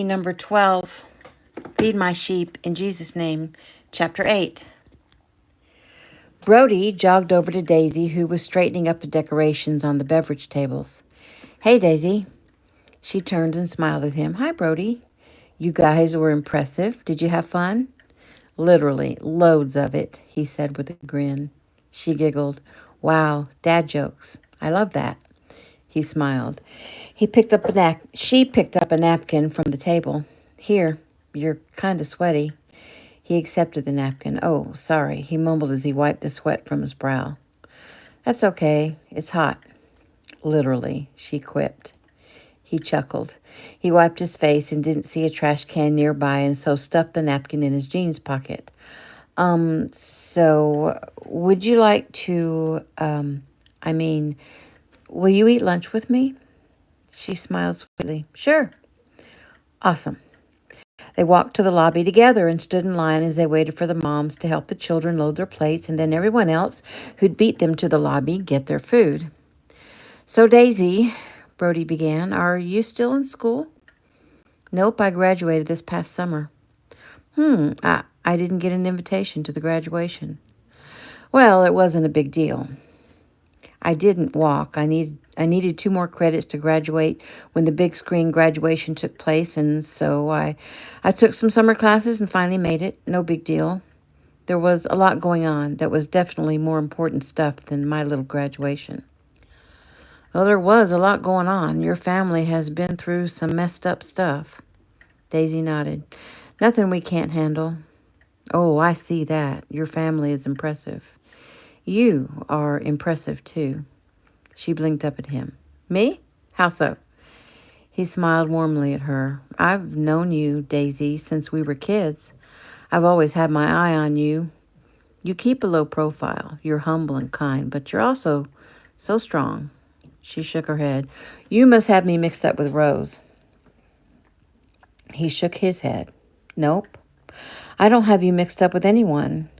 number 12, Feed My Sheep in Jesus' Name, Chapter 8. Brody jogged over to Daisy, who was straightening up the decorations on the beverage tables. "Hey, Daisy." She turned and smiled at him. "Hi, Brody. You guys were impressive. Did you have fun?" "Literally, loads of it," he said with a grin. She giggled. "Wow, dad jokes. I love that." He smiled. She picked up a napkin from the table. "Here, you're kind of sweaty." He accepted the napkin. "Oh, sorry," he mumbled as he wiped the sweat from his brow. "That's okay. It's hot." "Literally," she quipped. He chuckled. He wiped his face and didn't see a trash can nearby, and so stuffed the napkin in his jeans pocket. So would you like to, will you eat lunch with me?" She smiled sweetly. "Sure." "Awesome." They walked to the lobby together and stood in line as they waited for the moms to help the children load their plates and then everyone else who'd beat them to the lobby get their food. "So, Daisy," Brody began, "are you still in school?" "Nope, I graduated this past summer." I didn't get an invitation to the graduation." "Well, it wasn't a big deal. I didn't walk. I needed 2 more credits to graduate when the big screen graduation took place, and so I took some summer classes and finally made it. No big deal. There was a lot going on that was definitely more important stuff than my little graduation." "Well, there was a lot going on. Your family has been through some messed up stuff." Daisy nodded. "Nothing we can't handle." "Oh, I see that. Your family is impressive." "You are impressive, too." She blinked up at him. "Me? How so?" He smiled warmly at her. "I've known you, Daisy, since we were kids. I've always had my eye on you. You keep a low profile. You're humble and kind, but you're also so strong." She shook her head. "You must have me mixed up with Rose." He shook his head. "Nope. I don't have you mixed up with anyone.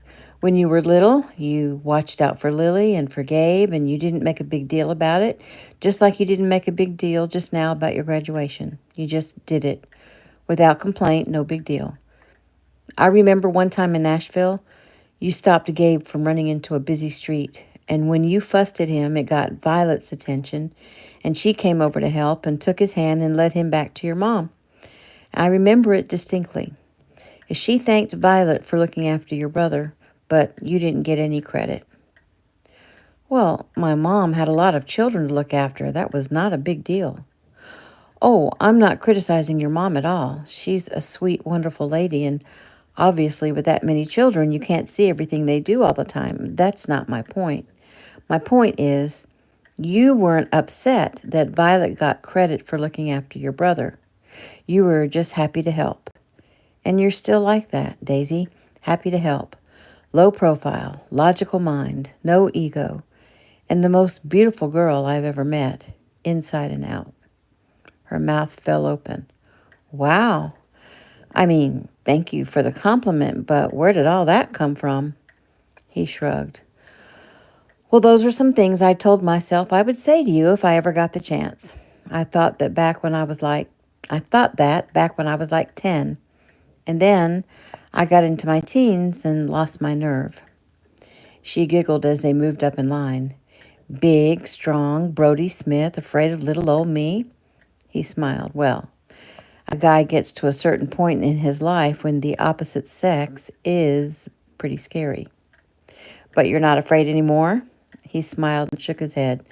When you were little, you watched out for Lily and for Gabe, and you didn't make a big deal about it, just like you didn't make a big deal just now about your graduation. You just did it. Without complaint, no big deal. I remember one time in Nashville, you stopped Gabe from running into a busy street, and when you fussed at him, it got Violet's attention, and she came over to help and took his hand and led him back to your mom. I remember it distinctly. She thanked Violet for looking after your brother, but you didn't get any credit." "Well, my mom had a lot of children to look after. That was not a big deal." "Oh, I'm not criticizing your mom at all. She's a sweet, wonderful lady, and obviously with that many children, you can't see everything they do all the time. That's not my point. My point is, you weren't upset that Violet got credit for looking after your brother. You were just happy to help. And you're still like that, Daisy, happy to help. Low profile, logical mind, no ego, and the most beautiful girl I've ever met, inside and out." Her mouth fell open. "Wow. Thank you for the compliment, but where did all that come from?" He shrugged. "Well, those are some things I told myself I would say to you if I ever got the chance. I thought that back when I was like 10. And then I got into my teens and lost my nerve." She giggled as they moved up in line. "Big, strong Brody Smith, afraid of little old me?" He smiled. "Well, a guy gets to a certain point in his life when the opposite sex is pretty scary." "But you're not afraid anymore?" He smiled and shook his head.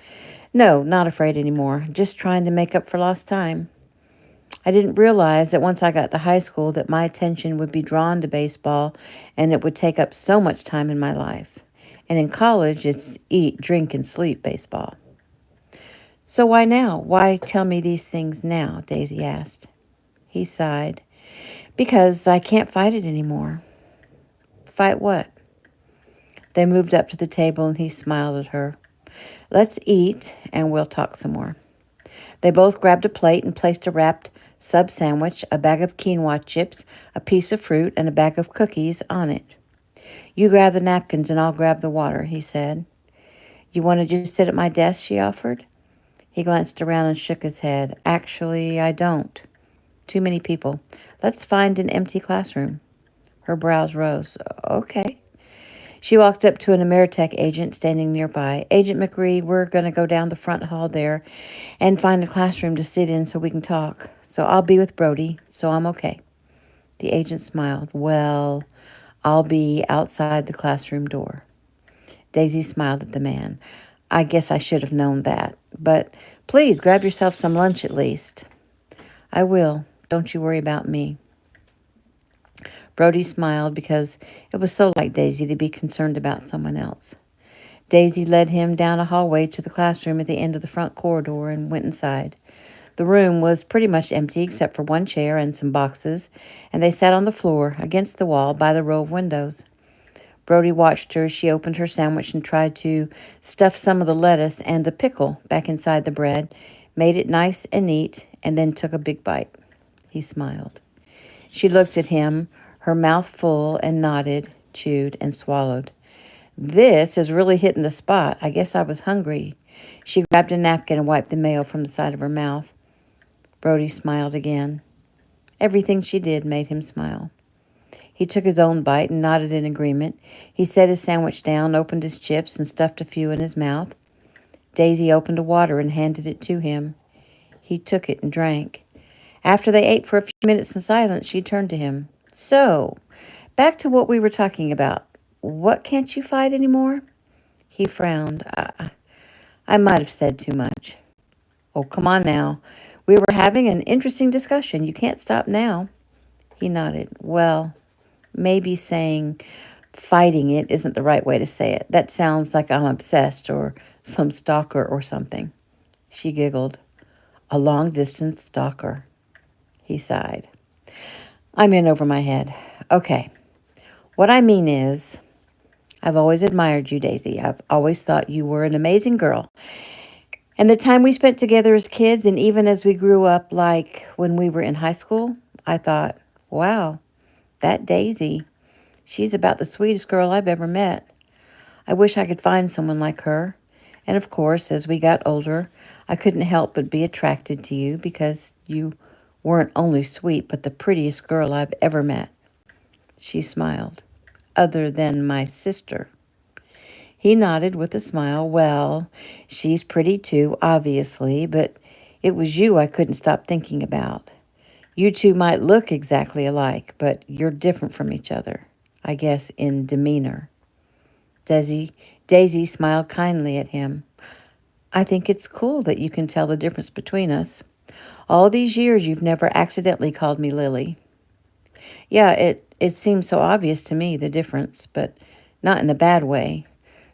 "No, not afraid anymore. Just trying to make up for lost time. I didn't realize that once I got to high school that my attention would be drawn to baseball and it would take up so much time in my life. And in college, it's eat, drink, and sleep baseball." "So why now? Why tell me these things now?" Daisy asked. He sighed. "Because I can't fight it anymore." "Fight what?" They moved up to the table and he smiled at her. "Let's eat and we'll talk some more." They both grabbed a plate and placed a wrapped sub sandwich, a bag of quinoa chips, a piece of fruit, and a bag of cookies on it. "You grab the napkins and I'll grab the water," he said. "You want to just sit at my desk?" she offered. He glanced around and shook his head. "Actually, I don't." Too many people. Let's find an empty classroom. Her brows rose. Okay. She walked up to an Ameritech agent standing nearby. Agent McRee, we're going to go down the front hall there and find a classroom to sit in so we can talk. So I'll be with Brody, so I'm okay. The agent smiled. Well, I'll be outside the classroom door. Daisy smiled at the man. I guess I should have known that. But please grab yourself some lunch at least. I will. Don't you worry about me. Brody smiled because it was so like Daisy to be concerned about someone else. Daisy led him down a hallway to the classroom at the end of the front corridor and went inside. The room was pretty much empty except for one chair and some boxes, and they sat on the floor against the wall by the row of windows. Brody watched her as she opened her sandwich and tried to stuff some of the lettuce and a pickle back inside the bread, made it nice and neat, and then took a big bite. He smiled. She looked at him, her mouth full, and nodded, chewed, and swallowed. This is really hitting the spot. I guess I was hungry. She grabbed a napkin and wiped the mayo from the side of her mouth. Brody smiled again. Everything she did made him smile. He took his own bite and nodded in agreement. He set his sandwich down, opened his chips, and stuffed a few in his mouth. Daisy opened a water and handed it to him. He took it and drank. After they ate for a few minutes in silence, she turned to him. So, back to what we were talking about. What can't you fight anymore? He frowned. I might have said too much. Oh, come on now. We were having an interesting discussion. You can't stop now. He nodded. Well, maybe saying fighting it isn't the right way to say it. That sounds like I'm obsessed or some stalker or something. She giggled. A long-distance stalker. He sighed. I'm in over my head. Okay. What I mean is, I've always admired you, Daisy. I've always thought you were an amazing girl. And the time we spent together as kids and even as we grew up, like when we were in high school, I thought, wow, that Daisy, she's about the sweetest girl I've ever met. I wish I could find someone like her. And of course, as we got older, I couldn't help but be attracted to you because you weren't only sweet, but the prettiest girl I've ever met. She smiled. Other than my sister. He nodded with a smile. Well, she's pretty too, obviously, but it was you I couldn't stop thinking about. You two might look exactly alike, but you're different from each other, I guess, in demeanor. Daisy smiled kindly at him. I think it's cool that you can tell the difference between us. All these years you've never accidentally called me Lily. Yeah, it seems so obvious to me, the difference, but not in a bad way.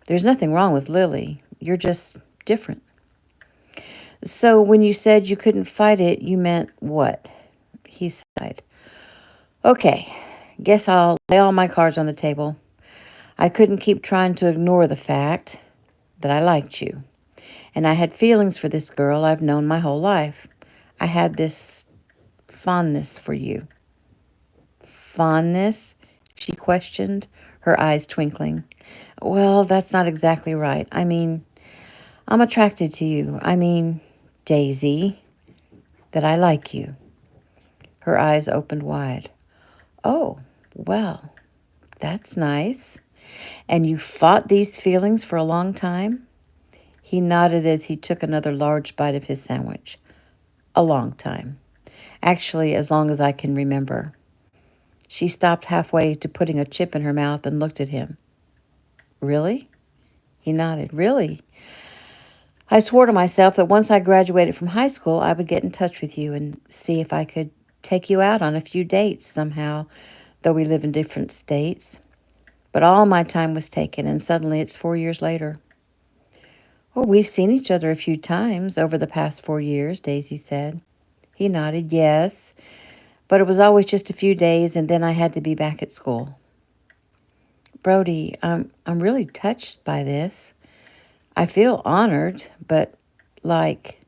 There's nothing wrong with Lily. You're just different. So when you said you couldn't fight it, you meant what? He sighed. Okay, guess I'll lay all my cards on the table. I couldn't keep trying to ignore the fact that I liked you. And I had feelings for this girl I've known my whole life. I had this fondness for you. Fondness? She questioned, her eyes twinkling. Well, that's not exactly right. I mean, I'm attracted to you. I mean, Daisy, that I like you. Her eyes opened wide. Oh, well, that's nice. And you fought these feelings for a long time? He nodded as he took another large bite of his sandwich. A long time. Actually, as long as I can remember. She stopped halfway to putting a chip in her mouth and looked at him. Really? He nodded. Really? I swore to myself that once I graduated from high school, I would get in touch with you and see if I could take you out on a few dates somehow, though we live in different states. But all my time was taken, and suddenly it's 4 years later. Well, we've seen each other a few times over the past 4 years, Daisy said. He nodded, yes, but it was always just a few days, and then I had to be back at school. Brody, I'm really touched by this. I feel honored, but like,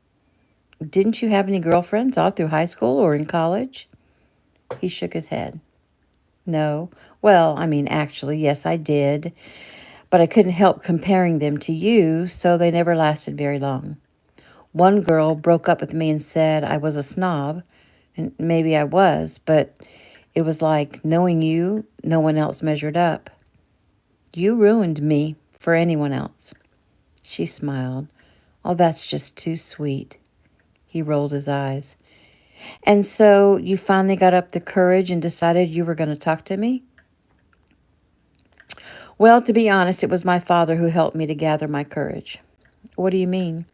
didn't you have any girlfriends all through high school or in college? He shook his head. No. Well, I mean, actually, yes, I did. But I couldn't help comparing them to you, so they never lasted very long. One girl broke up with me and said I was a snob. And maybe I was, but it was like knowing you, no one else measured up. You ruined me for anyone else. She smiled. Oh, that's just too sweet. He rolled his eyes. And so you finally got up the courage and decided you were going to talk to me? Well, to be honest, it was my father who helped me to gather my courage. What do you mean?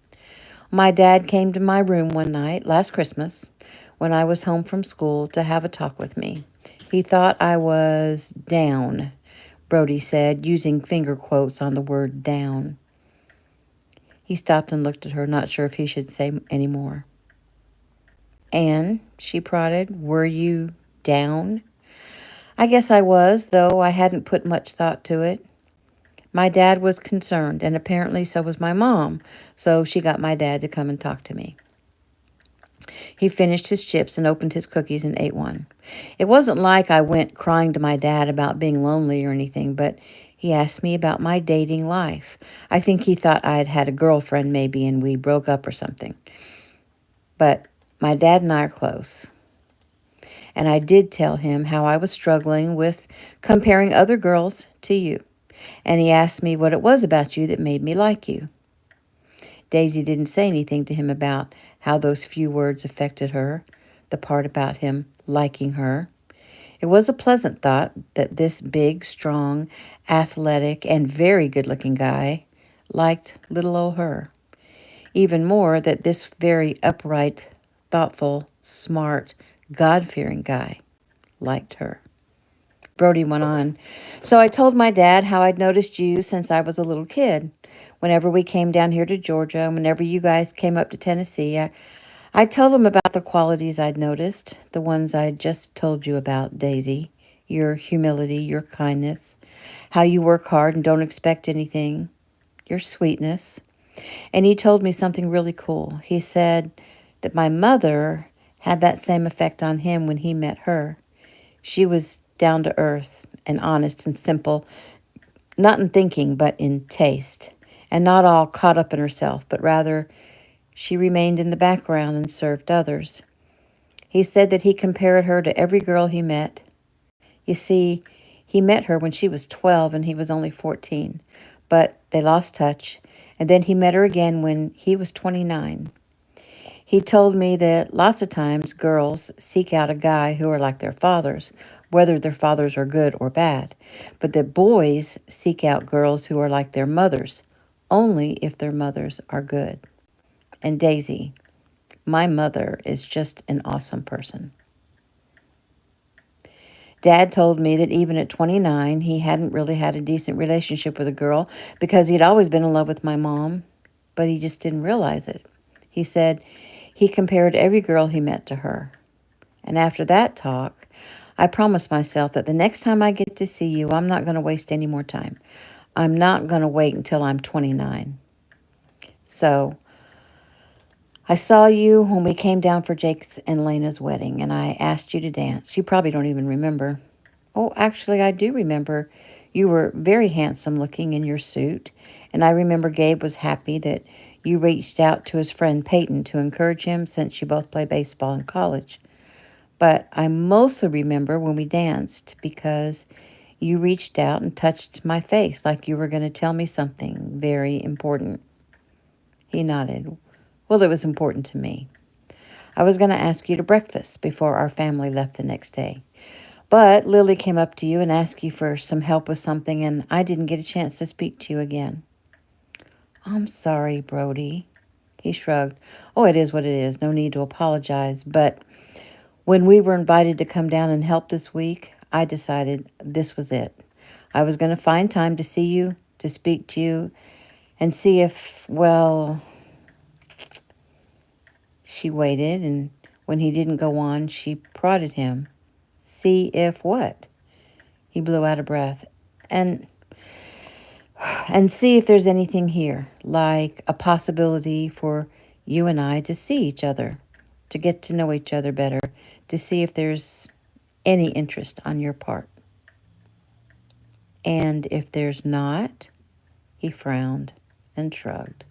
My dad came to my room one night last Christmas when I was home from school to have a talk with me. He thought I was down, Brody said, using finger quotes on the word down. He stopped and looked at her, not sure if he should say any more. Anne, she prodded, were you down? I guess I was, though I hadn't put much thought to it. My dad was concerned, and apparently so was my mom, so she got my dad to come and talk to me. He finished his chips and opened his cookies and ate one. It wasn't like I went crying to my dad about being lonely or anything, but he asked me about my dating life. I think he thought I had had a girlfriend maybe and we broke up or something. But my dad and I are close. And I did tell him how I was struggling with comparing other girls to you. And he asked me what it was about you that made me like you. Daisy didn't say anything to him about how those few words affected her, the part about him liking her. It was a pleasant thought that this big, strong, athletic, and very good-looking guy liked little old her. Even more, that this very upright, thoughtful, smart, God-fearing guy liked her. Brody went on. So I told my dad how I'd noticed you since I was a little kid. Whenever we came down here to Georgia, and whenever you guys came up to Tennessee, I told him about the qualities I'd noticed, the ones I'd just told you about, Daisy. Your humility, your kindness, how you work hard and don't expect anything, your sweetness. And he told me something really cool. He said that my mother had that same effect on him when he met her. She was down to earth and honest and simple, not in thinking, but in taste, and not all caught up in herself, but rather she remained in the background and served others. He said that he compared her to every girl he met. You see, he met her when she was 12 and he was only 14, but they lost touch, and then he met her again when he was 29. He told me that lots of times girls seek out a guy who are like their fathers, whether their fathers are good or bad, but that boys seek out girls who are like their mothers, only if their mothers are good. And Daisy, my mother is just an awesome person. Dad told me that even at 29, he hadn't really had a decent relationship with a girl because he'd always been in love with my mom, but he just didn't realize it. He said he compared every girl he met to her. And after that talk, I promised myself that the next time I get to see you, I'm not going to waste any more time. I'm not going to wait until I'm 29. So I saw you when we came down for Jake's and Lena's wedding, and I asked you to dance. You probably don't even remember. Oh, actually, I do remember. You were very handsome looking in your suit, and I remember Gabe was happy that you reached out to his friend Peyton to encourage him since you both play baseball in college. But I mostly remember when we danced because you reached out and touched my face like you were going to tell me something very important. He nodded. Well, it was important to me. I was going to ask you to breakfast before our family left the next day. But Lily came up to you and asked you for some help with something, and I didn't get a chance to speak to you again. I'm sorry, Brody. He shrugged. Oh, it is what it is. No need to apologize. But when we were invited to come down and help this week, I decided this was it. I was going to find time to see you, to speak to you, and see if, well, she waited, and when he didn't go on, she prodded him. See if what? He blew out a breath. And see if there's anything here, like a possibility for you and I to see each other, to get to know each other better, to see if there's any interest on your part. And if there's not, he frowned and shrugged.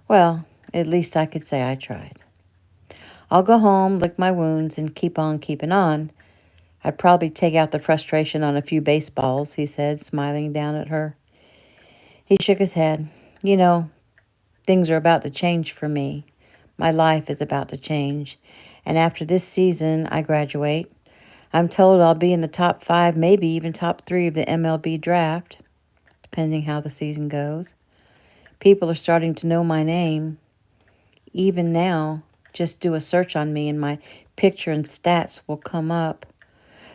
Well, at least I could say I tried. I'll go home, lick my wounds, and keep on keeping on. I'd probably take out the frustration on a few baseballs, he said, smiling down at her. He shook his head. You know, things are about to change for me. My life is about to change. And after this season, I graduate. I'm told I'll be in the top 5, maybe even top 3 of the MLB draft, depending how the season goes. People are starting to know my name. Even now, just do a search on me and my picture and stats will come up.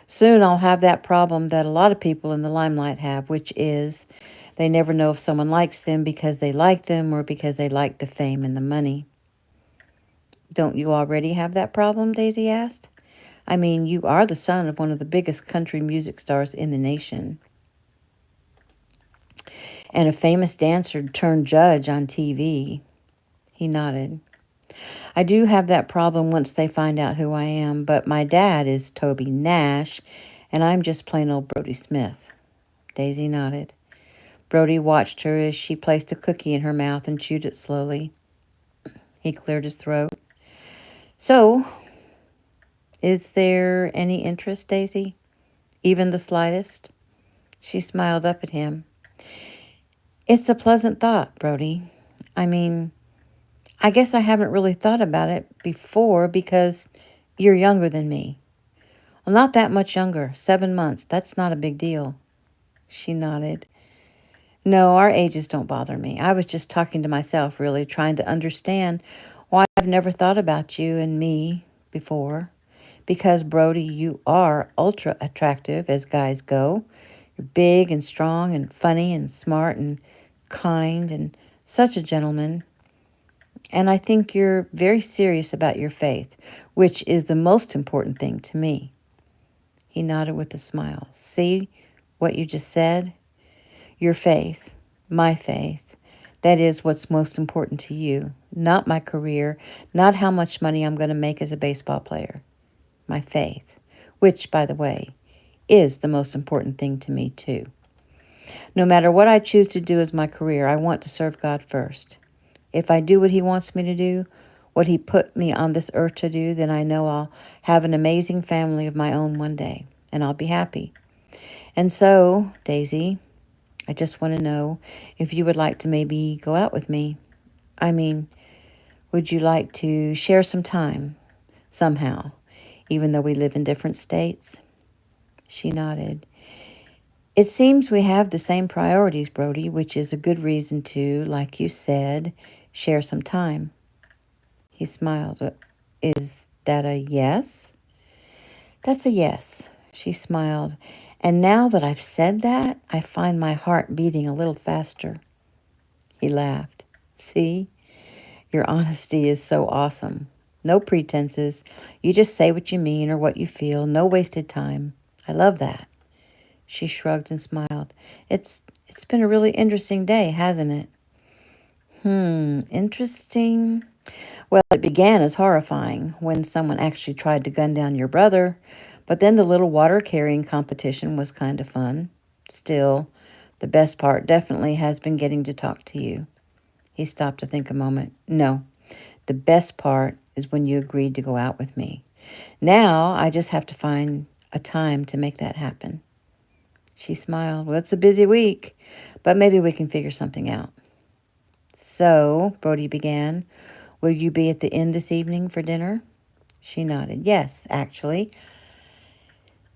Soon I'll have that problem that a lot of people in the limelight have, which is they never know if someone likes them because they like them or because they like the fame and the money. Don't you already have that problem? Daisy asked. I mean, you are the son of one of the biggest country music stars in the nation and a famous dancer turned judge on TV. He nodded. I do have that problem once they find out who I am, but my dad is Toby Nash, and I'm just plain old Brody Smith. Daisy nodded. Brody watched her as she placed a cookie in her mouth and chewed it slowly. He cleared his throat. So, is there any interest, Daisy? Even the slightest? She smiled up at him. It's a pleasant thought, Brody. I mean, I guess I haven't really thought about it before because you're younger than me. Well, not that much younger. 7 months. That's not a big deal. She nodded. No, our ages don't bother me. I was just talking to myself, really, trying to understand why I've never thought about you and me before. Because, Brody, you are ultra attractive as guys go. You're big and strong and funny and smart and kind and such a gentleman. And I think you're very serious about your faith, which is the most important thing to me. He nodded with a smile. See what you just said? Your faith, my faith. That is what's most important to you, not my career, not how much money I'm going to make as a baseball player. My faith, which, by the way, is the most important thing to me, too. No matter what I choose to do as my career, I want to serve God first. If I do what He wants me to do, what He put me on this earth to do, then I know I'll have an amazing family of my own one day, and I'll be happy. And so, Daisy, I just want to know if you would like to maybe go out with me. I mean, would you like to share some time, somehow, even though we live in different states? She nodded. It seems we have the same priorities, Brody, which is a good reason to, like you said, share some time. He smiled. Is that a yes? That's a yes. She smiled. And now that I've said that, I find my heart beating a little faster. He laughed. See? Your honesty is so awesome. No pretenses. You just say what you mean or what you feel. No wasted time. I love that. She shrugged and smiled. It's been a really interesting day, hasn't it? Interesting. Well, it began as horrifying when someone actually tried to gun down your brother, but then the little water carrying competition was kind of fun. Still, the best part definitely has been getting to talk to you. He stopped to think a moment. No, the best part is when you agreed to go out with me. Now I just have to find a time to make that happen. She smiled. Well, it's a busy week, but maybe we can figure something out. So, Brody began, will you be at the inn this evening for dinner? She nodded. Yes, actually.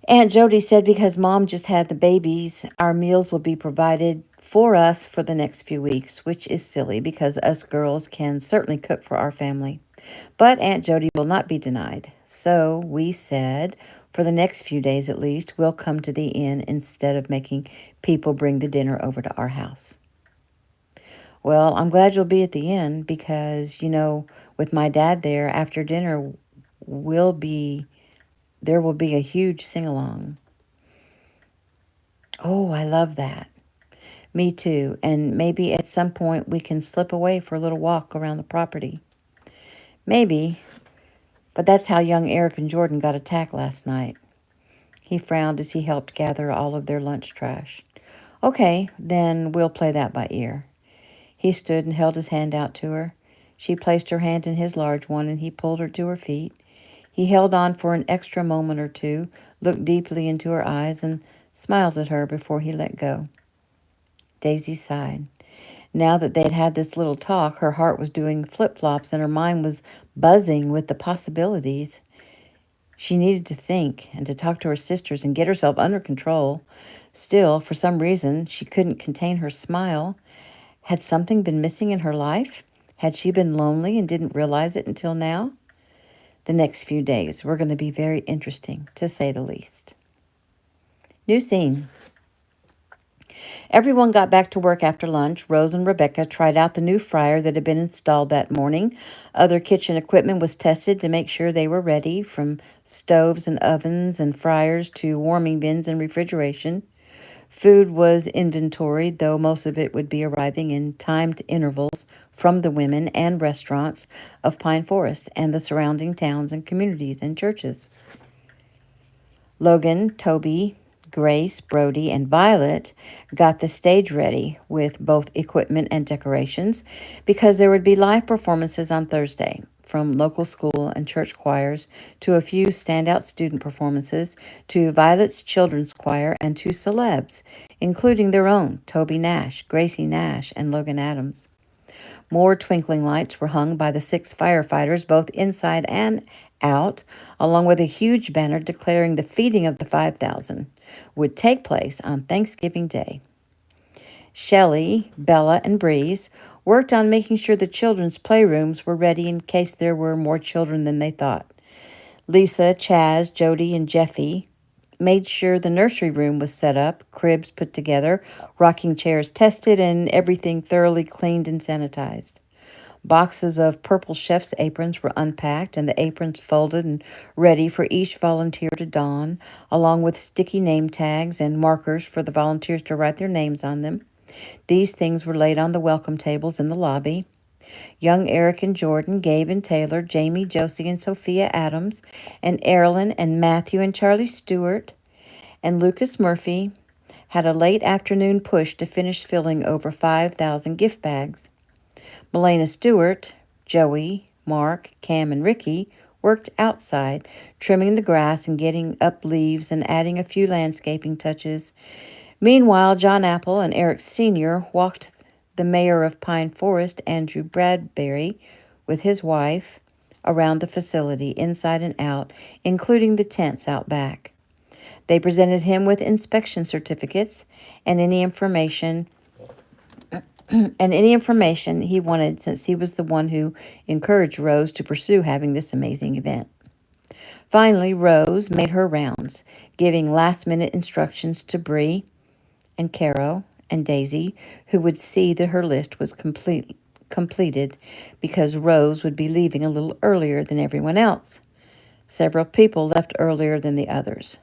Aunt Jody said because Mom just had the babies, our meals will be provided for us for the next few weeks, which is silly because us girls can certainly cook for our family. But Aunt Jody will not be denied. So we said, for the next few days at least, we'll come to the inn instead of making people bring the dinner over to our house. Well, I'm glad you'll be at the inn because, with my dad there, after dinner, there will be a huge sing-along. Oh, I love that. Me too. And maybe at some point we can slip away for a little walk around the property. Maybe. But that's how young Eric and Jordan got attacked last night. He frowned as he helped gather all of their lunch trash. Okay, then we'll play that by ear. He stood and held his hand out to her. She placed her hand in his large one, and he pulled her to her feet. He held on for an extra moment or two, looked deeply into her eyes, and smiled at her before he let go. Daisy sighed. Now that they'd had this little talk, her heart was doing flip-flops and her mind was buzzing with the possibilities. She needed to think and to talk to her sisters and get herself under control. Still, for some reason, she couldn't contain her smile. Had something been missing in her life? Had she been lonely and didn't realize it until now? The next few days were going to be very interesting, to say the least. New scene. Everyone got back to work after lunch. Rose and Rebecca tried out the new fryer that had been installed that morning. Other kitchen equipment was tested to make sure they were ready, from stoves and ovens and fryers to warming bins and refrigeration. Food was inventoried, though most of it would be arriving in timed intervals from the women and restaurants of Pine Forest and the surrounding towns and communities and churches. Logan, Toby, Grace, Brody, and Violet got the stage ready with both equipment and decorations because there would be live performances on Thursday, from local school and church choirs to a few standout student performances to Violet's children's choir and to celebs, including their own Toby Nash, Gracie Nash, and Logan Adams. More twinkling lights were hung by the 6 firefighters, both inside and out, along with a huge banner declaring the feeding of the 5,000 would take place on Thanksgiving Day. Shelley, Bella, and Breeze worked on making sure the children's playrooms were ready in case there were more children than they thought. Lisa, Chaz, Jody, and Jeffy made sure the nursery room was set up, cribs put together, rocking chairs tested, and everything thoroughly cleaned and sanitized. Boxes of purple chef's aprons were unpacked and the aprons folded and ready for each volunteer to don, along with sticky name tags and markers for the volunteers to write their names on them. These things were laid on the welcome tables in the lobby. Young Eric and Jordan, Gabe and Taylor, Jamie, Josie, and Sophia Adams, and Erilyn and Matthew and Charlie Stewart, and Lucas Murphy had a late afternoon push to finish filling over 5,000 gift bags. Melena Stewart, Joey, Mark, Cam, and Ricky worked outside, trimming the grass and getting up leaves and adding a few landscaping touches. Meanwhile, John Apple and Eric Sr. walked the mayor of Pine Forest, Andrew Bradbury, with his wife around the facility, inside and out, including the tents out back. They presented him with inspection certificates and any information he wanted, since he was the one who encouraged Rose to pursue having this amazing event. Finally, Rose made her rounds, giving last-minute instructions to Bree and Caro and Daisy, who would see that her list was completed because Rose would be leaving a little earlier than everyone else. Several people left earlier than the others.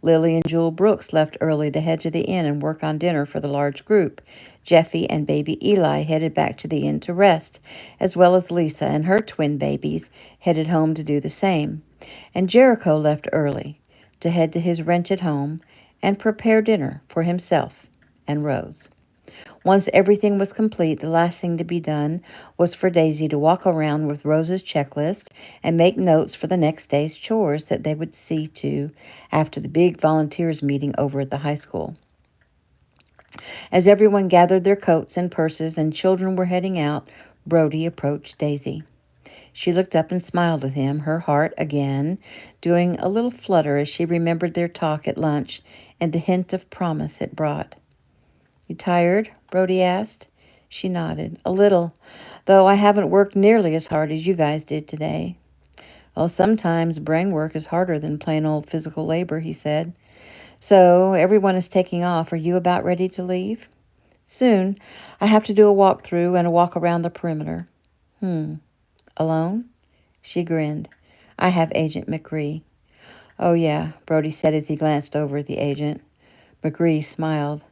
Lily and Jewel Brooks left early to head to the inn and work on dinner for the large group. Jeffy and baby Eli headed back to the inn to rest, as well as Lisa and her twin babies headed home to do the same. And Jericho left early to head to his rented home and prepare dinner for himself and Rose. Once everything was complete, the last thing to be done was for Daisy to walk around with Rose's checklist and make notes for the next day's chores that they would see to after the big volunteers meeting over at the high school. As everyone gathered their coats and purses and children were heading out, Brody approached Daisy. She looked up and smiled at him, her heart again doing a little flutter as she remembered their talk at lunch and the hint of promise it brought. "You tired?" Brody asked. She nodded. "A little, though I haven't worked nearly as hard as you guys did today." "Well, sometimes brain work is harder than plain old physical labor," he said. "So everyone is taking off. Are you about ready to leave?" "Soon. I have to do a walkthrough and a walk around the perimeter." "Alone?" She grinned. "I have Agent McCree." "Oh, yeah," Brody said as he glanced over at the agent. McCree smiled.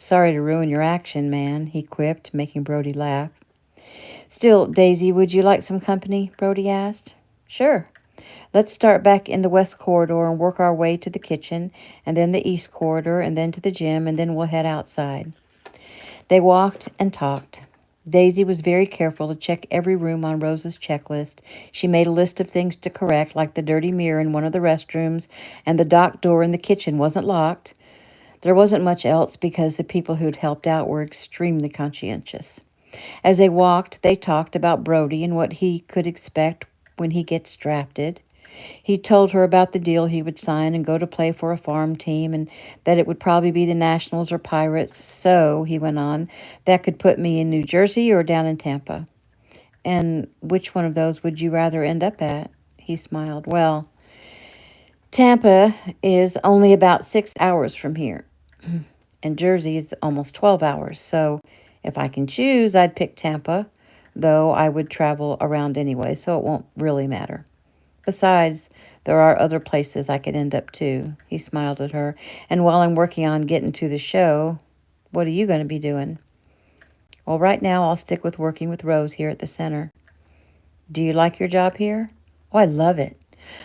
"Sorry to ruin your action, man," he quipped, making Brody laugh. "Still, Daisy, would you like some company?" Brody asked. "Sure. Let's start back in the west corridor and work our way to the kitchen, and then the east corridor, and then to the gym, and then we'll head outside." They walked and talked. Daisy was very careful to check every room on Rose's checklist. She made a list of things to correct, like the dirty mirror in one of the restrooms, and the dock door in the kitchen wasn't locked. There wasn't much else because the people who'd helped out were extremely conscientious. As they walked, they talked about Brody and what he could expect when he gets drafted. He told her about the deal he would sign and go to play for a farm team, and that it would probably be the Nationals or Pirates. So, he went on, that could put me in New Jersey or down in Tampa. And which one of those would you rather end up at? He smiled. Well, Tampa is only about 6 hours from here, and Jersey is almost 12 hours. So, if I can choose, I'd pick Tampa, though I would travel around anyway, so it won't really matter. Besides, there are other places I could end up too. He smiled at her. And while I'm working on getting to the show, what are you going to be doing? Well, right now I'll stick with working with Rose here at the center. Do you like your job here? Oh, I love it.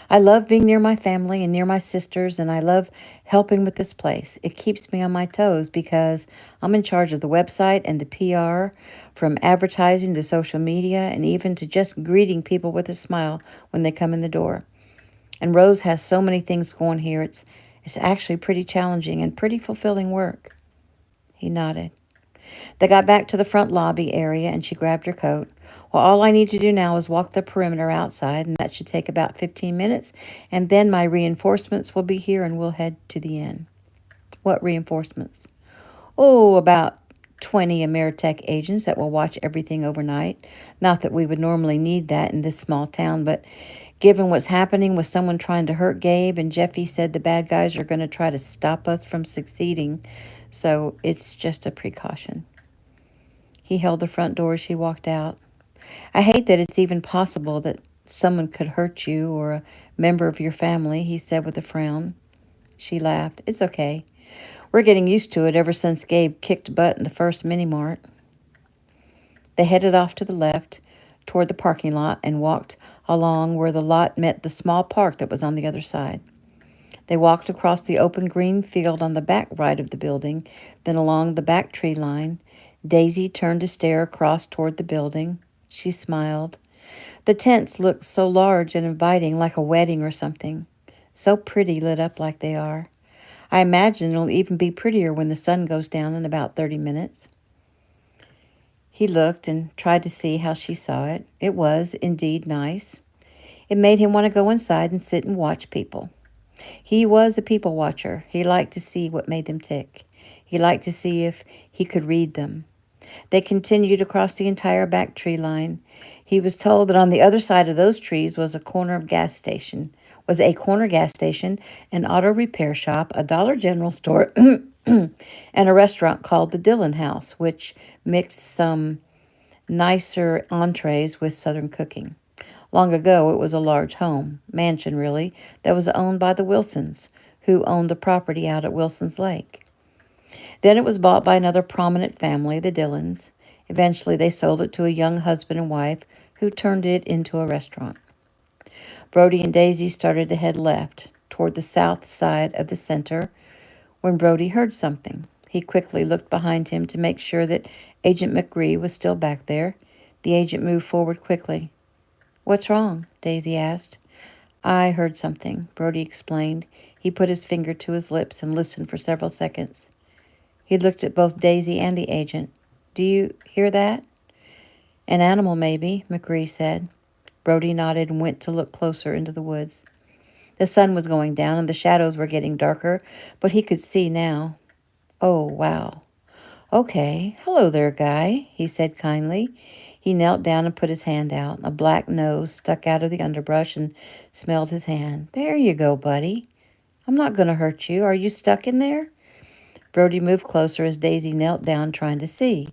I love being near my family and near my sisters, and I love helping with this place. It keeps me on my toes because I'm in charge of the website and the PR, from advertising to social media, and even to just greeting people with a smile when they come in the door. And Rose has so many things going here. It's actually pretty challenging and pretty fulfilling work. He nodded. They got back to the front lobby area and she grabbed her coat. Well, all I need to do now is walk the perimeter outside, and that should take about 15 minutes, and then my reinforcements will be here and we'll head to the inn. What reinforcements? Oh, about 20 Ameritech agents that will watch everything overnight. Not that we would normally need that in this small town, but given what's happening with someone trying to hurt Gabe, and Jeffy said the bad guys are going to try to stop us from succeeding, so it's just a precaution. He held the front door as she walked out. I hate that it's even possible that someone could hurt you or a member of your family, he said with a frown. She laughed. It's okay. We're getting used to it ever since Gabe kicked butt in the first mini-mart. They headed off to the left toward the parking lot and walked along where the lot met the small park that was on the other side. They walked across the open green field on the back right of the building, then along the back tree line. Daisy turned to stare across toward the building. She smiled. The tents looked so large and inviting, like a wedding or something. So pretty lit up like they are. I imagine it'll even be prettier when the sun goes down in about 30 minutes. He looked and tried to see how she saw it. It was indeed nice. It made him want to go inside and sit and watch people. He was a people watcher. He liked to see what made them tick. He liked to see if he could read them. They continued across the entire back tree line. He was told that on the other side of those trees was a corner gas station, an auto repair shop, a Dollar General store, and a restaurant called the Dillon House, which mixed some nicer entrees with Southern cooking. Long ago, it was a large mansion really, that was owned by the Wilsons, who owned the property out at Wilson's Lake. Then it was bought by another prominent family, the Dillons. Eventually, they sold it to a young husband and wife who turned it into a restaurant. Brody and Daisy started to head left, toward the south side of the center, when Brody heard something. He quickly looked behind him to make sure that Agent McGree was still back there. The agent moved forward quickly. What's wrong? Daisy asked. I heard something, Brody explained. He put his finger to his lips and listened for several seconds. He looked at both Daisy and the agent. Do you hear that? An animal, maybe, McGree said. Brody nodded and went to look closer into the woods. The sun was going down and the shadows were getting darker, but he could see now. Oh, wow. Okay. Hello there, guy, he said kindly. He knelt down and put his hand out. A black nose stuck out of the underbrush and smelled his hand. There you go, buddy. I'm not going to hurt you. Are you stuck in there? Brody moved closer as Daisy knelt down trying to see.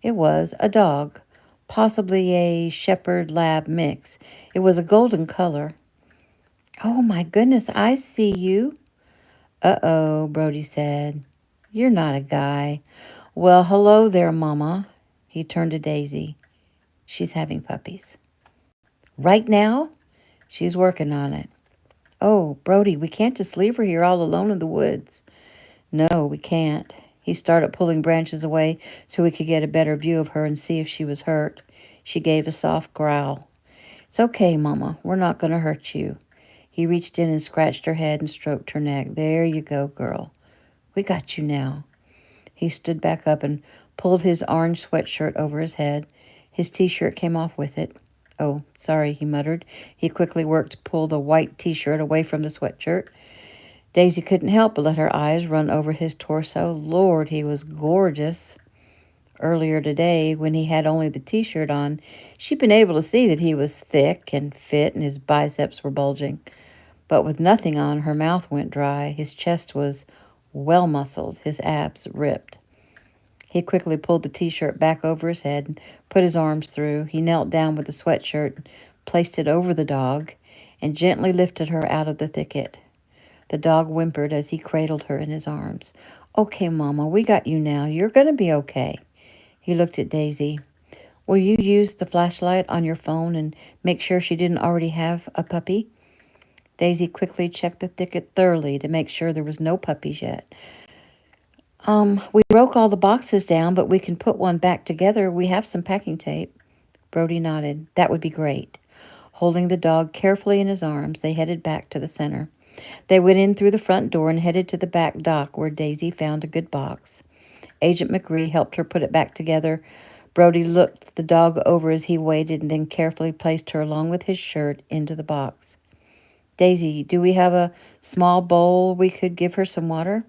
It was a dog, possibly a shepherd lab mix. It was a golden color. Oh, my goodness, I see you. Uh-oh, Brody said. You're not a guy. Well, hello there, Mama. He turned to Daisy. She's having puppies. Right now? She's working on it. Oh, Brody, we can't just leave her here all alone in the woods. No, we can't. He started pulling branches away so he could get a better view of her and see if she was hurt. She gave a soft growl. It's okay, Mama. We're not going to hurt you. He reached in and scratched her head and stroked her neck. There you go, girl. We got you now. He stood back up and pulled his orange sweatshirt over his head. His T-shirt came off with it. Oh, sorry, he muttered. He quickly worked to pull the white T-shirt away from the sweatshirt. Daisy couldn't help but let her eyes run over his torso. Lord, he was gorgeous. Earlier today, when he had only the T-shirt on, she'd been able to see that he was thick and fit and his biceps were bulging. But with nothing on, her mouth went dry. His chest was well muscled, his abs ripped. He quickly pulled the T-shirt back over his head and put his arms through. He knelt down with the sweatshirt, placed it over the dog, and gently lifted her out of the thicket. The dog whimpered as he cradled her in his arms. Okay, Mama, we got you now. You're going to be okay. He looked at Daisy. Will you use the flashlight on your phone and make sure she didn't already have a puppy? Daisy quickly checked the thicket thoroughly to make sure there was no puppies yet. We broke all the boxes down, but we can put one back together. We have some packing tape. Brody nodded. That would be great. Holding the dog carefully in his arms, they headed back to the center. They went in through the front door and headed to the back dock where Daisy found a good box. Agent McCree helped her put it back together. Brody looked the dog over as he waited and then carefully placed her along with his shirt into the box. Daisy, do we have a small bowl we could give her some water?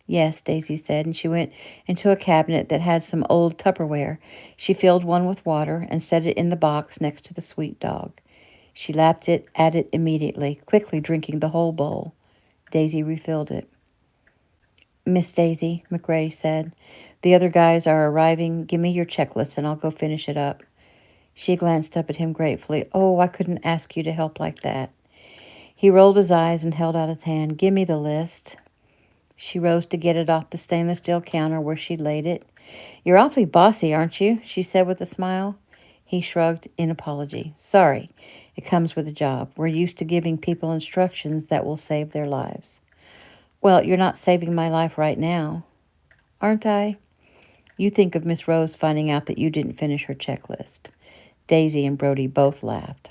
Yes, Daisy said, and she went into a cabinet that had some old Tupperware. She filled one with water and set it in the box next to the sweet dog. She lapped it at it immediately, quickly drinking the whole bowl. Daisy refilled it. Miss Daisy, McRae said, the other guys are arriving. Give me your checklist and I'll go finish it up. She glanced up at him gratefully. Oh, I couldn't ask you to help like that. He rolled his eyes and held out his hand. Give me the list. She rose to get it off the stainless steel counter where she'd laid it. You're awfully bossy, aren't you? She said with a smile. He shrugged in apology. Sorry, it comes with the job. We're used to giving people instructions that will save their lives. Well, you're not saving my life right now, aren't I? You think of Miss Rose finding out that you didn't finish her checklist. Daisy and Brody both laughed.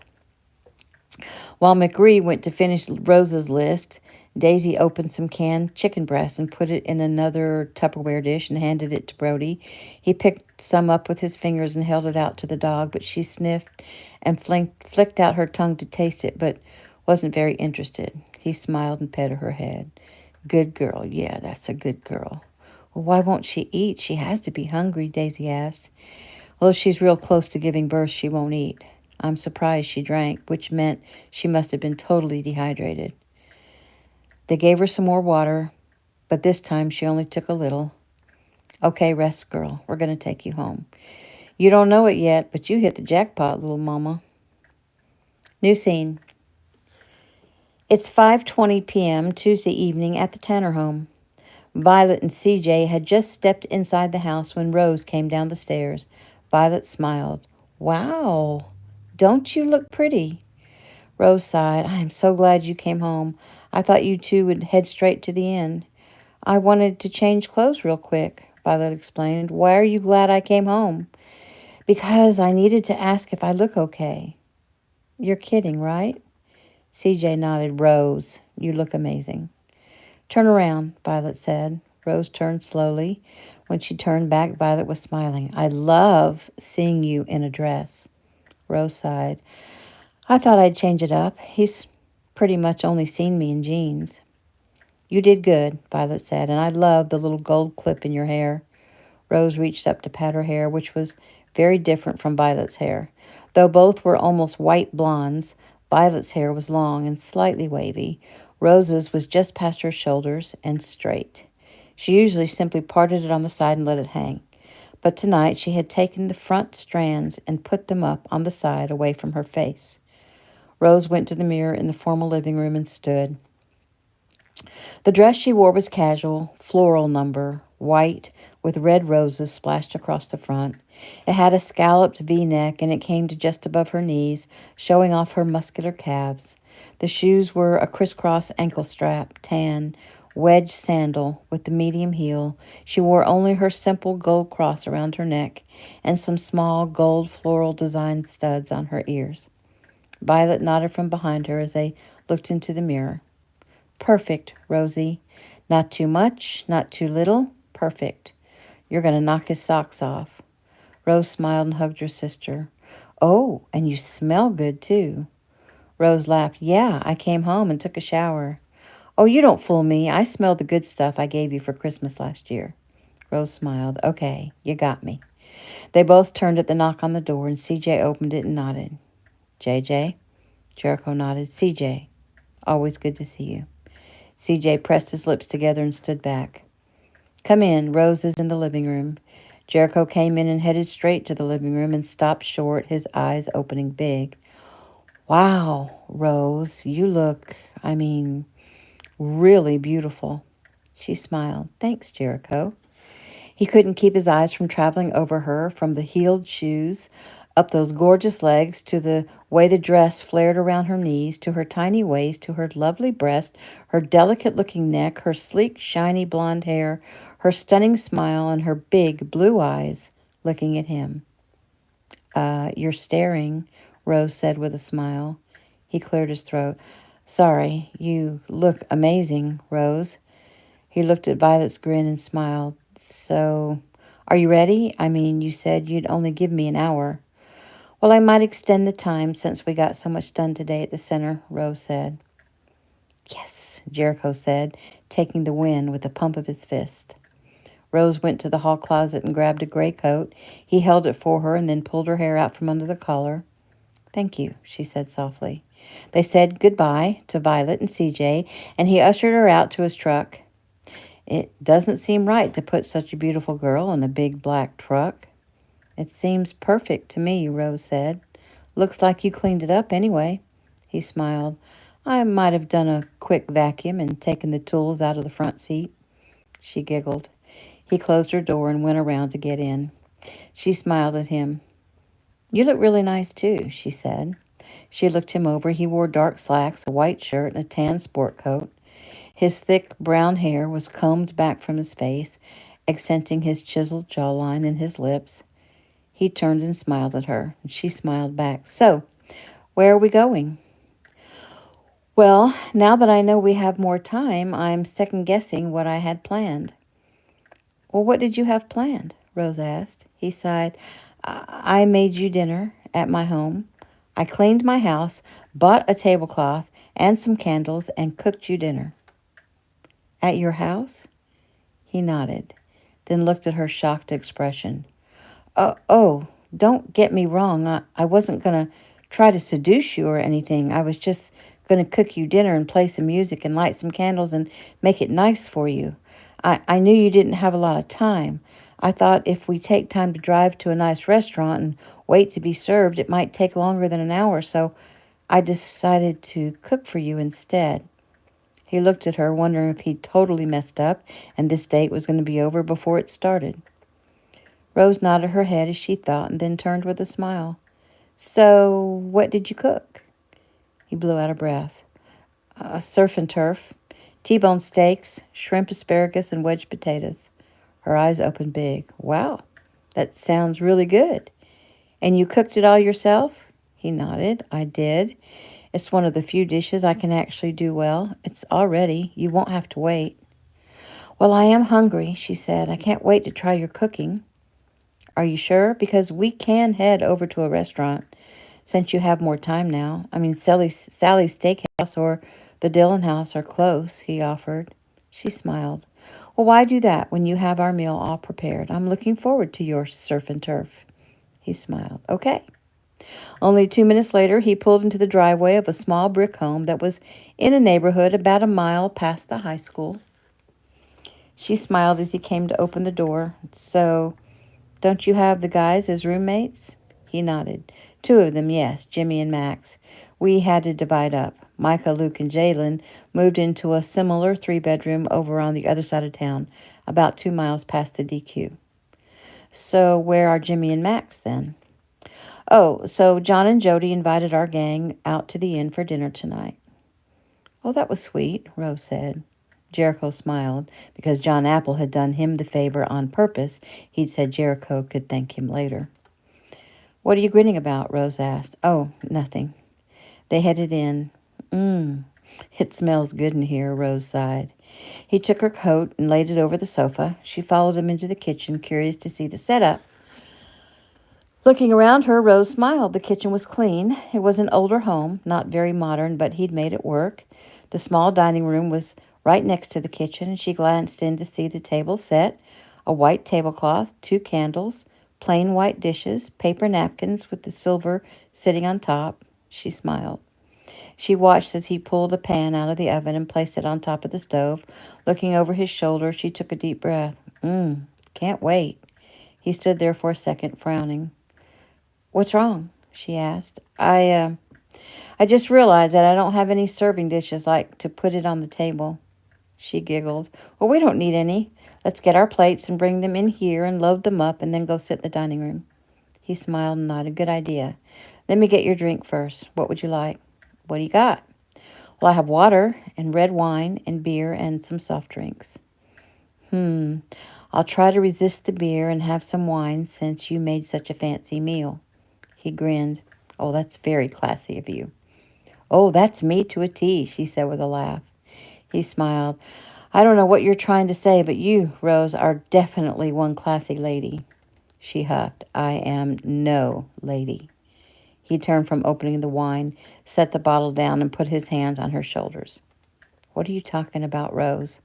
While McRee went to finish Rose's list, Daisy opened some canned chicken breast and put it in another Tupperware dish and handed it to Brody. He picked some up with his fingers and held it out to the dog, but she sniffed and flicked out her tongue to taste it, but wasn't very interested. He smiled and petted her head. Good girl. Yeah, that's a good girl. Well, why won't she eat? She has to be hungry, Daisy asked. Well, if she's real close to giving birth, she won't eat. I'm surprised she drank, which meant she must have been totally dehydrated. They gave her some more water, but this time she only took a little. Okay, rest, girl. We're going to take you home. You don't know it yet, but you hit the jackpot, little mama. New scene. It's 5:20 p.m. Tuesday evening at the Tanner home. Violet and CJ had just stepped inside the house when Rose came down the stairs. Violet smiled. Wow, don't you look pretty? Rose sighed. I am so glad you came home. I thought you two would head straight to the inn. I wanted to change clothes real quick, Violet explained. Why are you glad I came home? Because I needed to ask if I look okay. You're kidding, right? CJ nodded. Rose, you look amazing. Turn around, Violet said. Rose turned slowly. When she turned back, Violet was smiling. I love seeing you in a dress. Rose sighed. I thought I'd change it up. He's pretty much only seen me in jeans. You did good, Violet said, and I love the little gold clip in your hair. Rose reached up to pat her hair, which was very different from Violet's hair. Though both were almost white blondes, Violet's hair was long and slightly wavy. Rose's was just past her shoulders and straight. She usually simply parted it on the side and let it hang. But tonight she had taken the front strands and put them up on the side away from her face. Rose went to the mirror in the formal living room and stood. The dress she wore was casual, floral number, white, with red roses splashed across the front. It had a scalloped V-neck, and it came to just above her knees, showing off her muscular calves. The shoes were a crisscross ankle strap, tan, wedge sandal with the medium heel. She wore only her simple gold cross around her neck and some small gold floral designed studs on her ears. Violet nodded from behind her as they looked into the mirror. Perfect, Rosie. Not too much, not too little. Perfect. You're going to knock his socks off. Rose smiled and hugged her sister. Oh, and you smell good, too. Rose laughed. Yeah, I came home and took a shower. Oh, you don't fool me. I smelled the good stuff I gave you for Christmas last year. Rose smiled. Okay, you got me. They both turned at the knock on the door, and CJ opened it and nodded. JJ? Jericho nodded. CJ, always good to see you. CJ pressed his lips together and stood back. Come in. Rose is in the living room. Jericho came in and headed straight to the living room and stopped short, his eyes opening big. Wow, Rose, you look, really beautiful. She smiled. Thanks, Jericho. He couldn't keep his eyes from traveling over her, from the heeled shoes, up those gorgeous legs, to the way the dress flared around her knees, to her tiny waist, to her lovely breast, her delicate-looking neck, her sleek, shiny blonde hair, her stunning smile, and her big blue eyes looking at him. You're staring, Rose said with a smile. He cleared his throat. Sorry, you look amazing, Rose. He looked at Violet's grin and smiled. So, are you ready? You said you'd only give me an hour. Well, I might extend the time since we got so much done today at the center, Rose said. Yes, Jericho said, taking the win with a pump of his fist. Rose went to the hall closet and grabbed a gray coat. He held it for her and then pulled her hair out from under the collar. Thank you, she said softly. They said goodbye to Violet and CJ, and he ushered her out to his truck. It doesn't seem right to put such a beautiful girl in a big black truck. It seems perfect to me, Rose said. Looks like you cleaned it up anyway. He smiled. I might have done a quick vacuum and taken the tools out of the front seat. She giggled. He closed her door and went around to get in. She smiled at him. You look really nice, too, she said. She looked him over. He wore dark slacks, a white shirt, and a tan sport coat. His thick brown hair was combed back from his face, accenting his chiseled jawline and his lips. He turned and smiled at her, and she smiled back. So, where are we going? Well, now that I know we have more time, I'm second-guessing what I had planned. Well, what did you have planned? Rose asked. He sighed. I made you dinner at my home. I cleaned my house, bought a tablecloth and some candles, and cooked you dinner. At your house? He nodded, then looked at her shocked expression. Oh, don't get me wrong. I wasn't going to try to seduce you or anything. I was just going to cook you dinner and play some music and light some candles and make it nice for you. I knew you didn't have a lot of time. I thought if we take time to drive to a nice restaurant and wait to be served, it might take longer than an hour, so I decided to cook for you instead. He looked at her, wondering if he'd totally messed up and this date was going to be over before it started. Rose nodded her head as she thought and then turned with a smile. So, what did you cook? He blew out a breath. Surf and turf, T-bone steaks, shrimp, asparagus, and wedge potatoes. Her eyes opened big. Wow, that sounds really good. And you cooked it all yourself? He nodded. I did. It's one of the few dishes I can actually do well. It's all ready. You won't have to wait. Well, I am hungry, she said. I can't wait to try your cooking. Are you sure? Because we can head over to a restaurant since you have more time now. Sally's Steakhouse or the Dillon House are close, he offered. She smiled. Well, why do that when you have our meal all prepared? I'm looking forward to your surf and turf. He smiled. Okay. Only 2 minutes later, he pulled into the driveway of a small brick home that was in a neighborhood about a mile past the high school. She smiled as he came to open the door. So, don't you have the guys as roommates? He nodded. 2 of them, yes, Jimmy and Max. We had to divide up. Micah, Luke, and Jalen moved into a similar 3-bedroom over on the other side of town, about 2 miles past the DQ. So where are Jimmy and Max then? Oh, so John and Jody invited our gang out to the inn for dinner tonight. Oh, that was sweet, Rose said. Jericho smiled, because John Apple had done him the favor on purpose. He'd said Jericho could thank him later. "What are you grinning about?" Rose asked. "Oh, nothing." They headed in. It smells good in here," Rose sighed. He took her coat and laid it over the sofa. She followed him into the kitchen, curious to see the setup. Looking around her, Rose smiled. The kitchen was clean. It was an older home, not very modern, but he'd made it work. The small dining room was right next to the kitchen, and she glanced in to see the table set, a white tablecloth, 2 candles, plain white dishes, paper napkins with the silver sitting on top. She smiled. She watched as he pulled a pan out of the oven and placed it on top of the stove. Looking over his shoulder, she took a deep breath. Can't wait." He stood there for a second, frowning. "What's wrong?" she asked. I just realized that I don't have any serving dishes like to put it on the table." She giggled. "Well, we don't need any. Let's get our plates and bring them in here and load them up and then go sit in the dining room." He smiled and nodded. "Good idea. Let me get your drink first. What would you like?" "What do you got?" "Well, I have water and red wine and beer and some soft drinks." I'll try to resist the beer and have some wine since you made such a fancy meal." He grinned. "Oh, that's very classy of you." "Oh, that's me to a T," she said with a laugh. He smiled. "I don't know what you're trying to say, but you, Rose, are definitely one classy lady." She huffed. "I am no lady." He turned from opening the wine, set the bottle down, and put his hands on her shoulders. "What are you talking about, Rose?"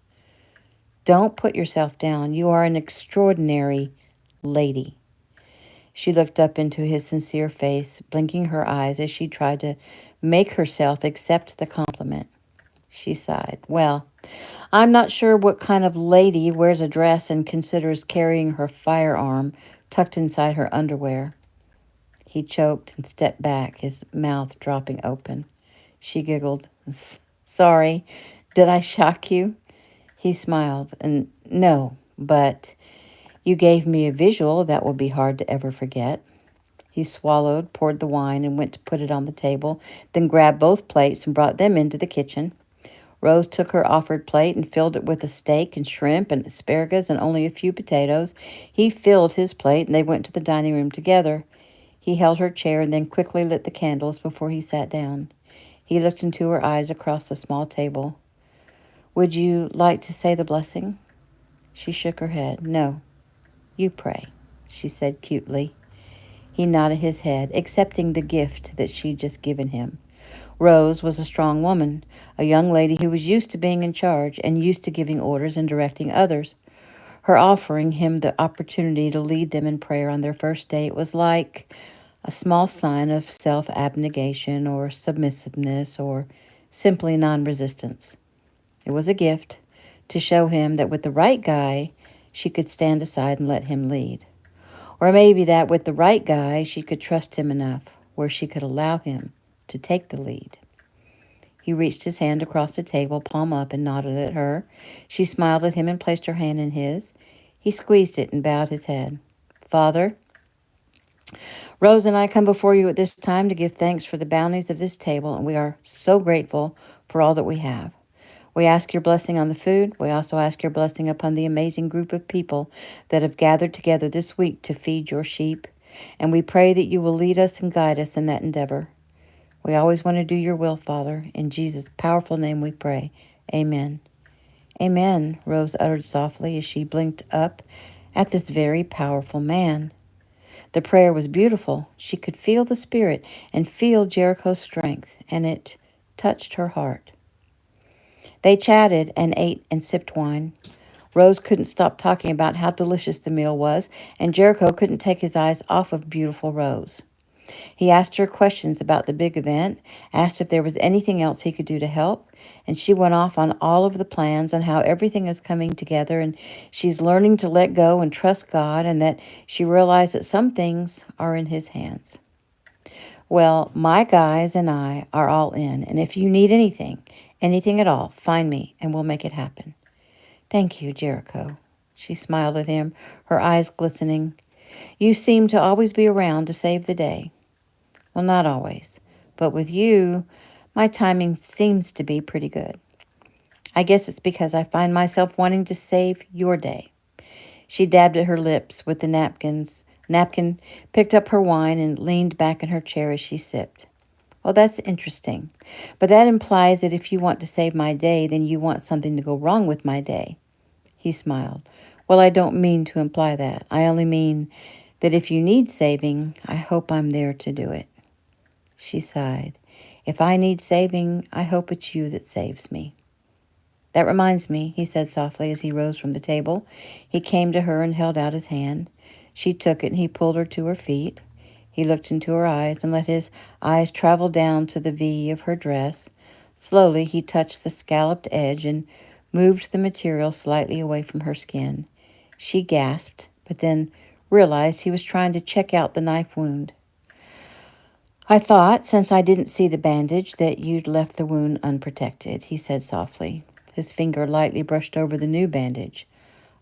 "Don't put yourself down. You are an extraordinary lady." She looked up into his sincere face, blinking her eyes as she tried to make herself accept the compliment. She sighed. "Well, I'm not sure what kind of lady wears a dress and considers carrying her firearm tucked inside her underwear." He choked and stepped back, his mouth dropping open. She giggled. "Sorry, did I shock you?" He smiled. "And no, but you gave me a visual that will be hard to ever forget." He swallowed, poured the wine, and went to put it on the table, then grabbed both plates and brought them into the kitchen. Rose took her offered plate and filled it with a steak and shrimp and asparagus and only a few potatoes. He filled his plate, and they went to the dining room together. He held her chair and then quickly lit the candles before he sat down. He looked into her eyes across the small table. "Would you like to say the blessing?" She shook her head. "No. You pray," she said cutely. He nodded his head, accepting the gift that she'd just given him. Rose was a strong woman, a young lady who was used to being in charge and used to giving orders and directing others. Her offering him the opportunity to lead them in prayer on their first date was like a small sign of self-abnegation or submissiveness or simply non-resistance. It was a gift to show him that with the right guy, she could stand aside and let him lead. Or maybe that with the right guy, she could trust him enough where she could allow him to take the lead. He reached his hand across the table, palm up, and nodded at her. She smiled at him and placed her hand in his. He squeezed it and bowed his head. "Father, Rose and I come before you at this time to give thanks for the bounties of this table, and we are so grateful for all that we have. We ask your blessing on the food. We also ask your blessing upon the amazing group of people that have gathered together this week to feed your sheep, and we pray that you will lead us and guide us in that endeavor. We always want to do your will, Father. In Jesus' powerful name we pray. Amen." "Amen," Rose uttered softly as she blinked up at this very powerful man. The prayer was beautiful. She could feel the Spirit and feel Jericho's strength, and it touched her heart. They chatted and ate and sipped wine. Rose couldn't stop talking about how delicious the meal was, and Jericho couldn't take his eyes off of beautiful Rose. He asked her questions about the big event, asked if there was anything else he could do to help, and she went off on all of the plans and how everything is coming together, and she's learning to let go and trust God, and that she realized that some things are in his hands. "Well, my guys and I are all in, and if you need anything at all, find me, and we'll make it happen." "Thank you, Jericho." She smiled at him, her eyes glistening. "You seem to always be around to save the day." "Well, not always, but with you, my timing seems to be pretty good." I guess it's because I find myself wanting to save your day. She dabbed at her lips with the napkin, picked up her wine, and leaned back in her chair as she sipped. Well, that's interesting. But that implies that if you want to save my day, then you want something to go wrong with my day. He smiled. Well, I don't mean to imply that. I only mean that if you need saving, I hope I'm there to do it. She sighed. If I need saving, I hope it's you that saves me. That reminds me, he said softly as he rose from the table. He came to her and held out his hand. She took it and he pulled her to her feet. He looked into her eyes and let his eyes travel down to the V of her dress. Slowly he touched the scalloped edge and moved the material slightly away from her skin. She gasped, but then realized he was trying to check out the knife wound. I thought, since I didn't see the bandage, that you'd left the wound unprotected, he said softly. His finger lightly brushed over the new bandage,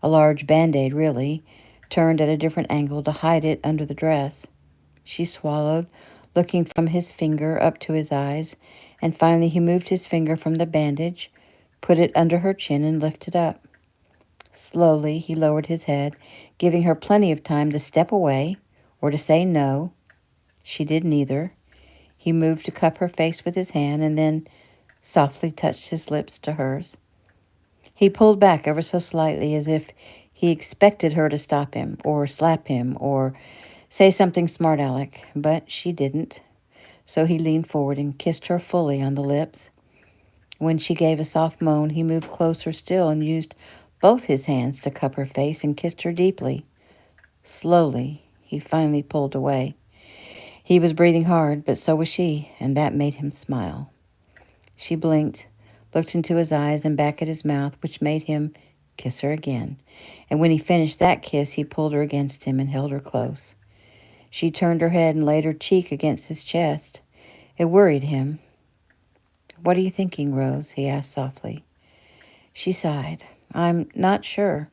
a large Band-Aid, really, turned at a different angle to hide it under the dress. She swallowed, looking from his finger up to his eyes, and finally he moved his finger from the bandage, put it under her chin, and lifted up. Slowly he lowered his head, giving her plenty of time to step away or to say no. She did neither. He moved to cup her face with his hand and then softly touched his lips to hers. He pulled back ever so slightly as if he expected her to stop him or slap him or say something smart aleck, but she didn't. So he leaned forward and kissed her fully on the lips. When she gave a soft moan, he moved closer still and used both his hands to cup her face and kissed her deeply. Slowly, he finally pulled away. He was breathing hard, but so was she, and that made him smile. She blinked, looked into his eyes and back at his mouth, which made him kiss her again. And when he finished that kiss, he pulled her against him and held her close. She turned her head and laid her cheek against his chest. It worried him. What are you thinking, Rose? He asked softly. She sighed. I'm not sure.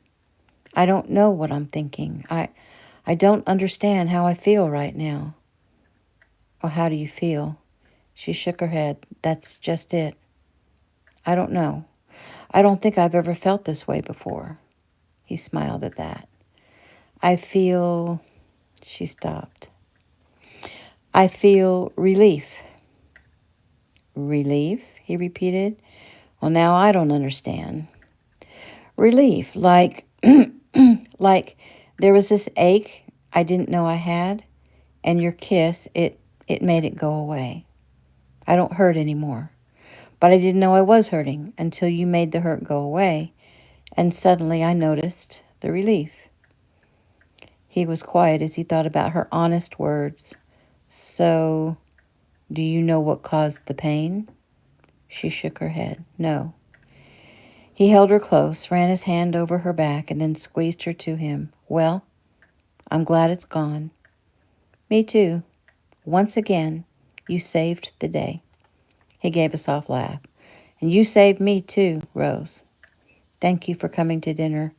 I don't know what I'm thinking. I don't understand how I feel right now. Well, how do you feel? She shook her head. That's just it. I don't know. I don't think I've ever felt this way before. He smiled at that. I feel... She stopped. I feel relief. Relief? He repeated. Well, now I don't understand. Relief, like... like there was this ache I didn't know I had, and your kiss, it made it go away. I don't hurt anymore. But I didn't know I was hurting until you made the hurt go away, and suddenly I noticed the relief. He was quiet as he thought about her honest words. So, do you know what caused the pain? She shook her head. No. He held her close, ran his hand over her back, and then squeezed her to him. Well, I'm glad it's gone. Me too. Once again, you saved the day. He gave a soft laugh. And you saved me too, Rose. Thank you for coming to dinner,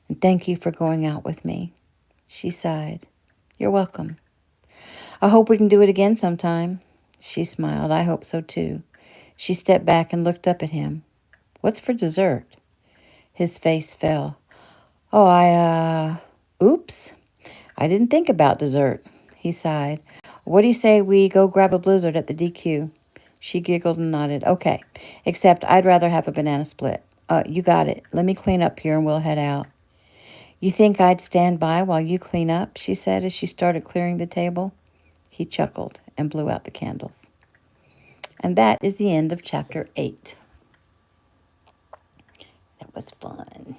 and thank you for going out with me. She sighed. You're welcome. I hope we can do it again sometime. She smiled. I hope so too. She stepped back and looked up at him. What's for dessert? His face fell. Oh, oops. I didn't think about dessert. He sighed. What do you say we go grab a blizzard at the DQ? She giggled and nodded. Okay, except I'd rather have a banana split. You got it. Let me clean up here and we'll head out. You think I'd stand by while you clean up? She said as she started clearing the table. He chuckled and blew out the candles. And that is the end of chapter 8. That was fun.